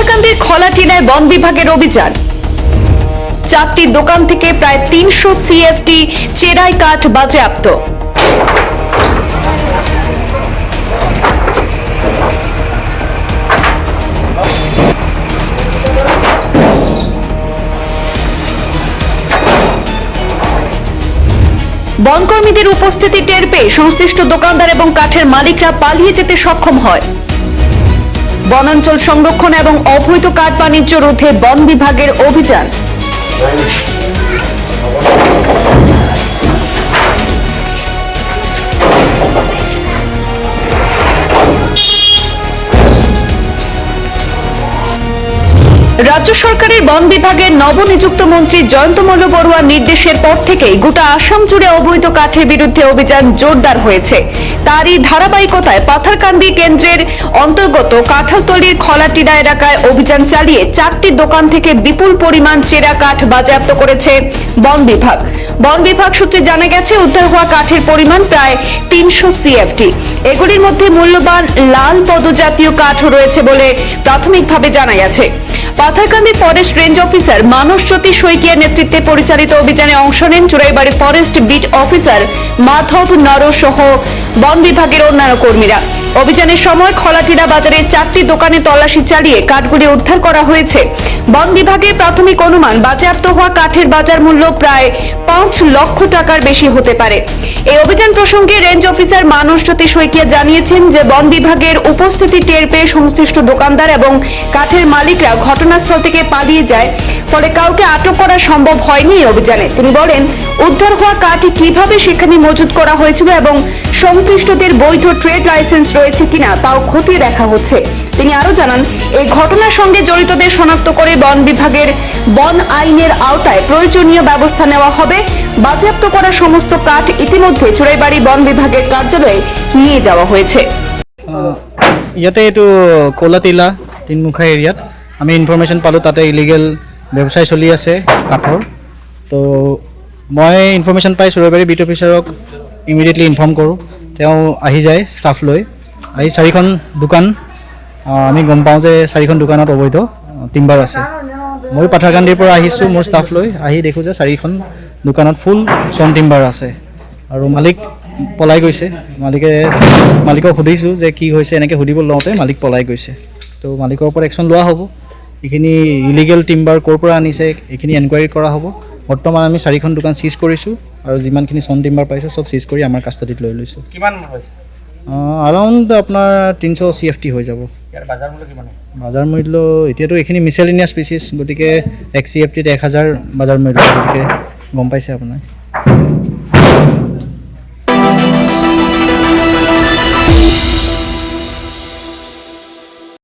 পাথারকান্দির খলাটিনায় বন বিভাগের অভিযান। 4টি দোকান থেকে প্রায় 300 সিএফটি চেরাই কাঠ বাজেয়াপ্ত। বনকর্মীদের উপস্থিতি টের পেয়ে সংশ্লিষ্ট দোকানদার এবং কাঠের মালিকরা পালিয়ে যেতে সক্ষম হয়। বনাঞ্চল সংরক্ষণ এবং অবৈধ কাঠ বাণিজ্য রোধে বন বিভাগের অভিযান। রাজ্য সরকারের বন বিভাগের নবনিযুক্ত মন্ত্রী জয়ন্ত মল্ল বড়ুয়ার নির্দেশের পর থেকেই গোটা আসাম জুড়ে অবৈধ কাঠের বিরুদ্ধে অভিযান জোরদার হয়েছে। তারই ধারাবাহিকতায় পাথারকান্দি কেন্দ্রের অন্তর্গত কাঁঠালতলির খলাটিনা এলাকায় অভিযান চালিয়ে 4টি দোকান থেকে বিপুল পরিমাণ চেরা কাঠ বাজেয়াপ্ত করেছে বন বিভাগ। বন বিভাগ সূত্রে জানা গেছে, উদ্ধার হওয়া কাঠের পরিমাণ প্রায় 300 সিএফটি। এগুলির মধ্যে মূল্যবান লাল পদজাতীয় কাঠও রয়েছে বলে প্রাথমিকভাবে জানা গেছে। Patharkandi forest range officer Manasjyoti শইকিয়ার নেতৃত্বে পরিচালিত অভিযানে অংশ নেন Churaibari forest beat officer Madhab Nar সহ বন বিভাগের অন্যান্য কর্মীরা। অভিযানের সময় খলাটিনা বাজারের 4টি দোকানে তল্লাশি চালিয়ে কাঠগুলি উদ্ধার করা হয়েছে। বন বিভাগের প্রাথমিক অনুমান, বাজেয়াপ্ত হওয়া কাঠের বাজার মূল্য প্রায় 5 লক্ষ টাকার বেশি হতে পারে। এই অভিযান প্রসঙ্গে রেঞ্জ অফিসার মানসজ্যোতি শইকিয়া জানিয়েছেন যে বন বিভাগের উপস্থিতি টের পেয়ে সংশ্লিষ্ট দোকানদার এবং কাঠের মালিকরা ঘটনাস্থল থেকে পালিয়ে যায়, ফলে কাউকে আটক করা সম্ভব হয়নি এই অভিযানে। তিনি বলেন, উদ্ধার হওয়া কাঠ কিভাবে সেখানে মজুত করা হয়েছিল এবং সংশ্লিষ্টদের বৈধ ট্রেড লাইসেন্স রয়েছে কিনা তাও খতিয়ে দেখা হচ্ছে। তিনি আরো জানান, এই ঘটনার সঙ্গে জড়িতদের শনাক্ত করে বন বিভাগের বন আইনের আওতায় প্রয়োজনীয় ব্যবস্থা নেওয়া হবে। বাজেয়াপ্ত করা সমস্ত কাঠ ইতিমধ্যে চুরাইবাড়ি বন বিভাগের কার্যালয়ে নিয়ে যাওয়া হয়েছে। ইয়াতে এইটো কলাটিলা তিনমুখা এৰিয়াত আমি ইনফৰমেশ্যন পালোঁ, তাতে ইলিগেল ব্যৱসায় চলি আছে কাঠৰ। তো মই ইনফৰমেশ্যন পাই চুৰাইবাৰী বিট অফিচাৰক ইমিডিয়েটলি ইনফৰ্ম কৰোঁ। তেওঁ আহি যায় ষ্টাফ লৈ, আহি 4খন দোকান আমি গম পাওঁ যে 4খন দোকানত অবৈধ টিম্বাৰ আছে। মই পাথাৰকান্দিৰ পৰা আহিছোঁ মোৰ ষ্টাফ লৈ, আহি দেখোঁ যে 4খন দোকানত ফুল চন টিম্বাৰ আছে আৰু মালিক পলাই গৈছে। মালিকক সুধিছোঁ যে কি হৈছে, এনেকৈ সুধিব লওঁতে মালিক পলাই গৈছে। তো মালিকৰ ওপৰত একশ্যন লোৱা হ'ব। এইখিনি ইলিগেল টিম্বাৰ ক'ৰ পৰা আনিছে এইখিনি এনকুৱাৰী কৰা হ'ব। বৰ্তমান আমি 4খন দোকান চিজ কৰিছোঁ আৰু যিমানখিনি চন টিম্বাৰ পাইছোঁ চব চিজ কৰি আমাৰ কাষ্টাডিত লৈ লৈছোঁ। কিমান হৈছে? আৰাউণ্ড আপোনাৰ 300 CFT হৈ যাব। ইয়াৰ বাজাৰ মূল্য কিমান? বাজাৰ মূল্য এতিয়াতো এইখিনি মিছেলিনিয়াছ স্পিচিছ, গতিকে 1 CFT ত 1000 বাজাৰ মূল্য, গতিকে গম পাইছে আপোনাৰ।